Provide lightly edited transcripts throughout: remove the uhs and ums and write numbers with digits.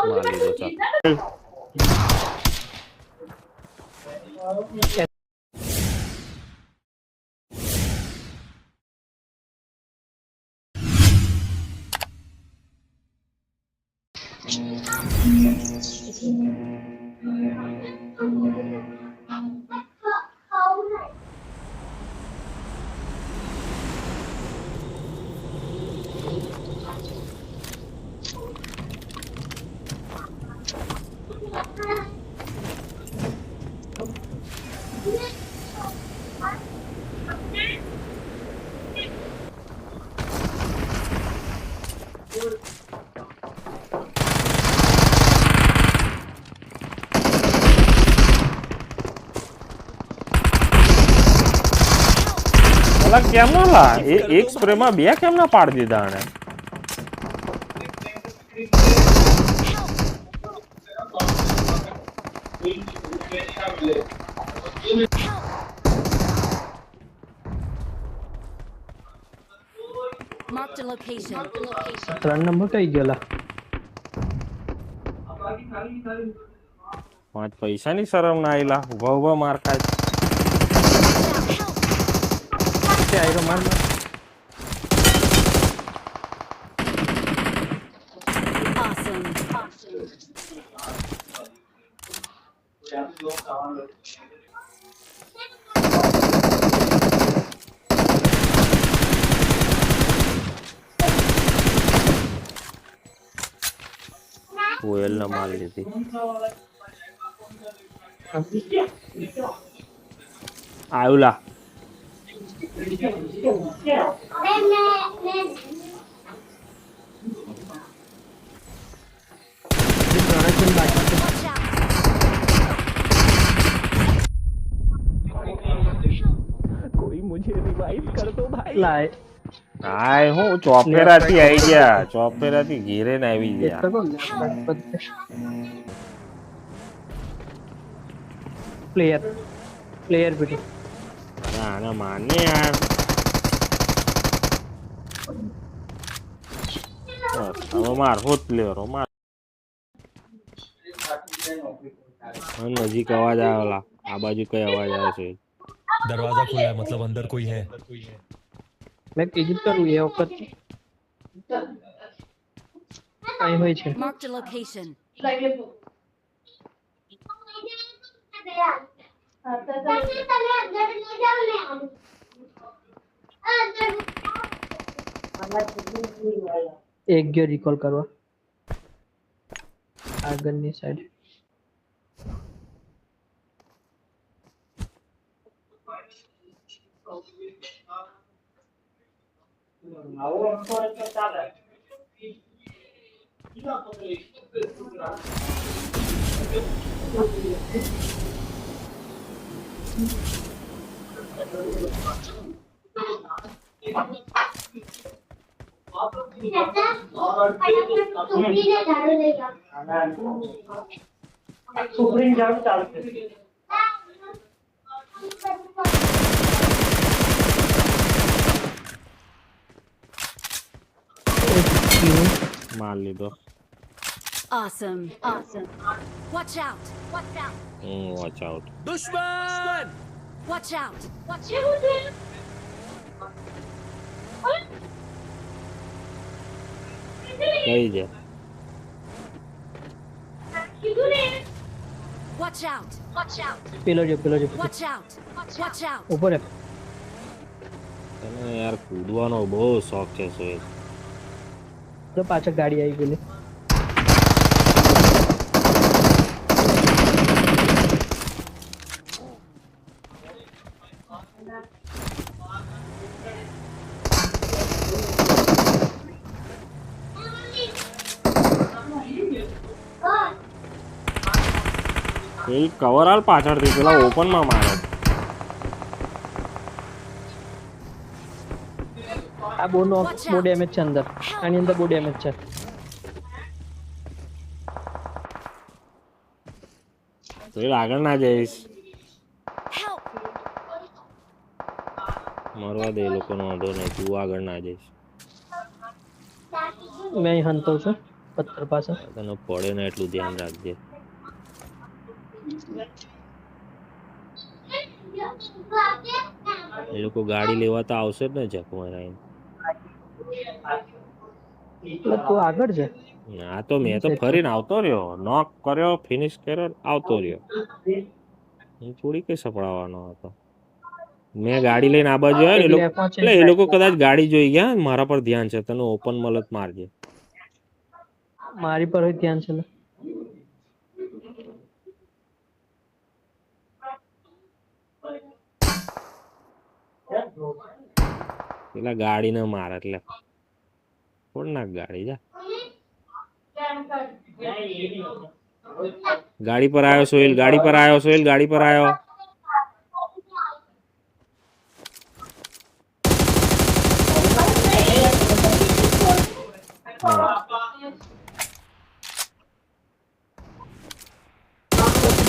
માર લીધો ચાલ કેમ ના લા એક સ્પ્રે માં બે કેમ ના પાડી દીધા આને Marked a location. 3 નંબર કઈ ગયેલા પાંચ પૈસાની શરમ ના આયલા ઉભા ઉભા માર ખાય તે આયરો માર Awesome. કોયલ ના માર લીધી આયુલા Watch out. કોઈ મુझे રિવાઇવ કર દો ભાઈ લાય હાય હું ચોફેરાથી આવી ગયા ચોફેરાથી ઘેરે ને આવી ગયા પ્લેયર બેટી ના ના માને યાર હવે માર હોત પ્લેયરો માર નજીક અવાજ આવેલા આ બાજુ કઈ અવાજ આવે છે दरवाजा खुला है मतलब अंदर कोई है મેં કીધું કરું એ વખત કઈ હોય છે Marked a location. એક ગયો રિકોલ કરવા આગળની સાઈડ માર લીધો Awesome. Watch out. Watch out दुश्मन Watch out. કઈ છે Watch out. પેલો જો Watch out. Watch out. ઉપર હે. તને યાર કૂદવાનો બહુ શોખ છે સોય તો પાછળ ગાડી આવી ગયેલી એ કવર હાલ પાછળથી પેલા ઓપન માં મારે આ બો ડેમેજ છે અંદર આની અંદર બો ડેમેજ છે તો એ આગળ ના જઈશ Help. મરવા દે એ લોકોનો વાંધો નહીં તું આગળ ના જઈશ મેં અહીં હંતો છું પથ્થર પાસે. તને પડે ને એટલું ધ્યાન રાખજે. એ લોકો ગાડી લેવા તો આવશે જ ને જકમારા એમ. એટલે તું આગળ છે. આ તો મેં તો ફરીને આવતો રહ્યો, નોક કર્યો, ફિનિશ કર્યો, આવતો રહ્યો. હું થોડી કઈ સપડાવવાનો હતો. મેં ગાડી લઈને આ બાજુ આવ્યો ને એટલે એ લોકો કદાચ ગાડી જોઈ ગયા. મારા પર ધ્યાન છે, તને ઓપન મલત મારજે. મારી પર હોય ધ્યાન છે ને. પેલા ગાડી ને મારે એટલે ફોડ નાખ ગાડી. જા ગાડી પર આવ્યો સોહિલ, ગાડી પર આવ્યો સોહિલ, ગાડી પર આવ્યો.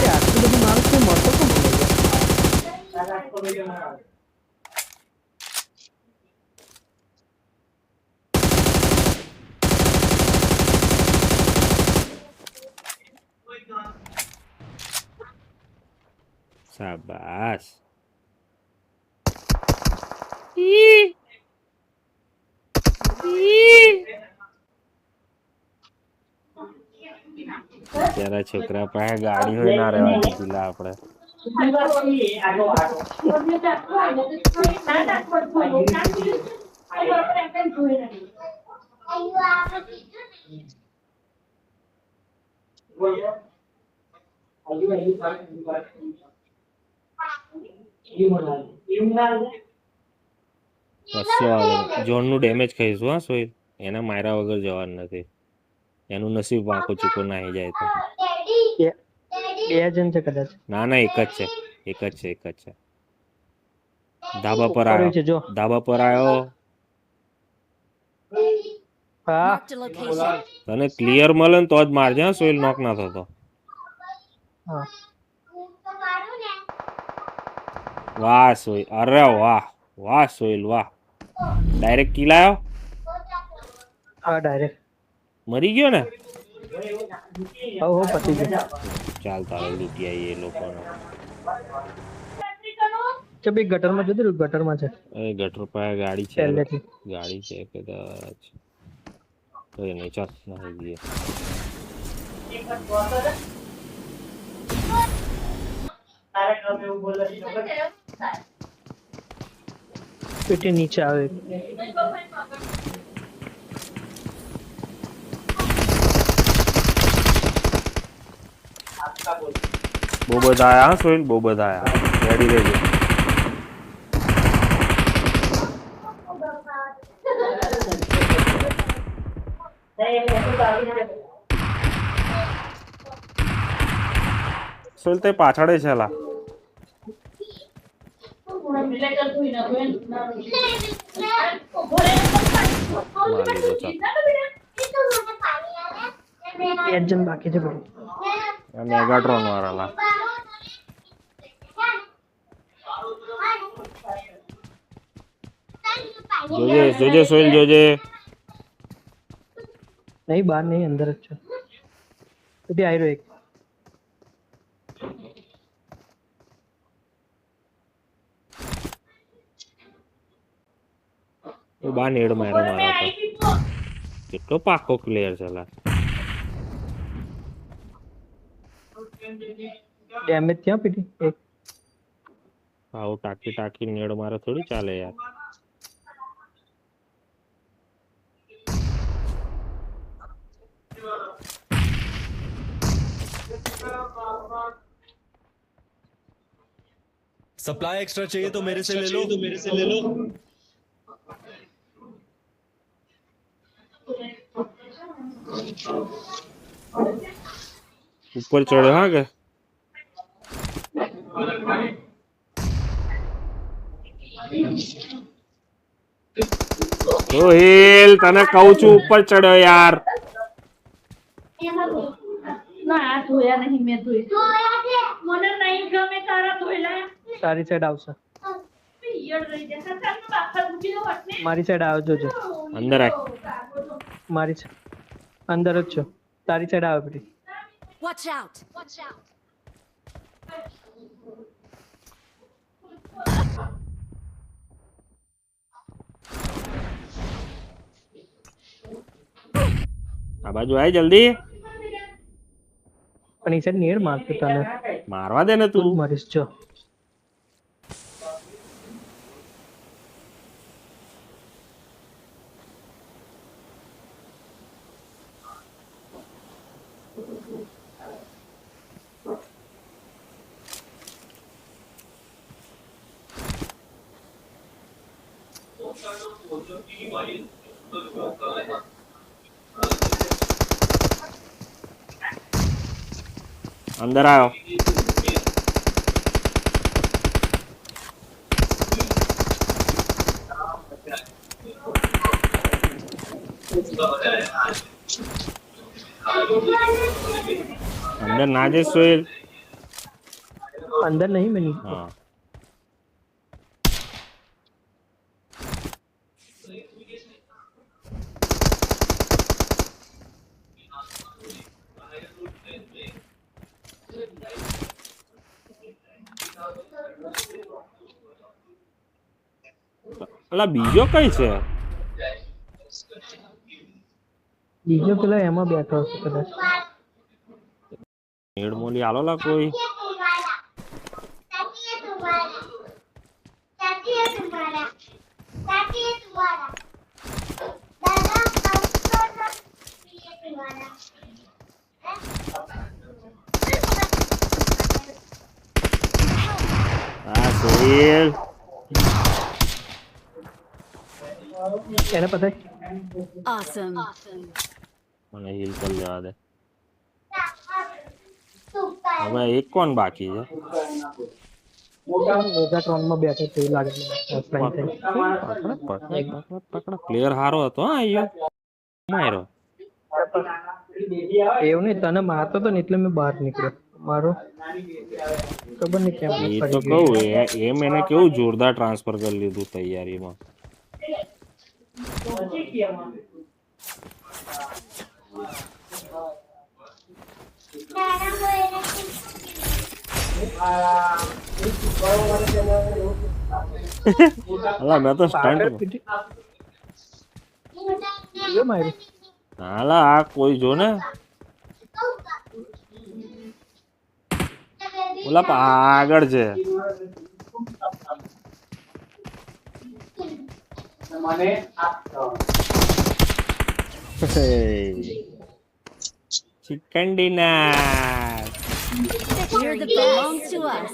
આટલું બધું મારું છે મળતો તો શાબાશ. ત્યારે છોકરા પાસે ગાડી હોય ના રહેવા દીધેલા આપણે. જોન નું ડેમેજ ખાઈશું હા સોહિલ, એના માર્યા વગર જવાનું નથી. એનું નસીબ વાંકો ચૂકો નાહી જાય તો. બે જણ છે કદાચ. ના ના એક જ છે, એક જ છે, એક જ છે. ધાબા પર આવ્યો, ધાબા પર આવ્યો. Marked a location. તને ક્લિયર મળે ને તો જ મારજે હા સોહિલ, નોક ના થતો. વાહ સોહિલ, અરે વાહ વાહ સોહિલ વાહ. ડાયરેક્ટ કિલ આવ્યો. હા ડાયરેક્ટ મરી ગયો ને. હો પતી ગયો. ચાલ તારે લૂંટી આવીએ એ લોકોને. કે બે ગટરમાં જતો રહ્યું, ગટરમાં છે. એ ગટર પાસે ગાડી છે, પહેલેથી ગાડી છે કદાચ. તો એ નહીં, ચાલ નાખી દઈએ. પેટી નીચે આવે. બહુ બધા આયા હા સોહિલ, બહુ બધા આયા. રેડી રહેજો. સોહિલ તે પાછળ છે લા. એક જણ બાકી છે બધું. મેગાટ્રોન વાળા લા. જોજે જોજે સોહિલ જોજે. નહીં બહાર નહીં, અંદર જ છે. પેટી આવી રહ્યો એક. બહાર નેડ માર્યો મારા પર. કેટલો પાકો પ્લેયર છે લા. ડેમેજ થયા પેટી એક. આવું ટાકી ટાકી નેડ મારે થોડી ચાલે યાર. सप्लाई एक्स्ट्रा चाहिए तो मेरे से ले लो, ઉપર ચડ્યો હા કે. સોહિલ તને કહું છું ઉપર ચડ્યો યાર. ના ધોયા નહીં, મેં ધોયા છે. મને નહીં ગમે તારા ધોયલા. તારી સાઈડ આવશે. પિયર રહી જશે. ચાલ બાપા મૂકી દો વટને. મારી સાઈડ આવજો જો. અંદર આય. મારી છે અંદર જ છો તારી સાઈડ આવે પેલી Watch out! Watch out! આ બાજુ આય જલ્દી, પણ એ સાઈડ નેડ મારતો તને મારવા દે ને તું તું. જ મારીશ જો અંદર આવ્યો. અંદર ના જઈશ સોહેલ. અંદર નહીં મેં નીચે. હા અલા બીજો કઈ છે? બીજો પેલા એમાં બેઠો હશે કદાચ નેડ મોલી આલો લા કોઈ. હા સોહેલ. એને પતાય Awesome! મને હીલ કરી લેવા દે. હવે એક કોણ બાકી છે? મેગાટ્રોન માં બેઠો છે એવું લાગે મને. offline થઈ. પકડા પ્લેયર હારો હતો. હા અહીંયા માર્યો. એવું નહીં તને મારતો તો ને એટલે મેં બહાર નીકળ્યો મારો ખબર નહીં કેમ એ તો ફરી કહું ગયો. એમ એને કેવું જોરદાર ટ્રાન્સફર કરી લીધું તૈયારીમાં. અલા મેં તો પાગળ સ્ટન્ટ. પીટી. જો માર્યું. હાલા આ કોઈ જો ને ઓલા આગળ છે. Chicken dinner. Secure the belongs to us.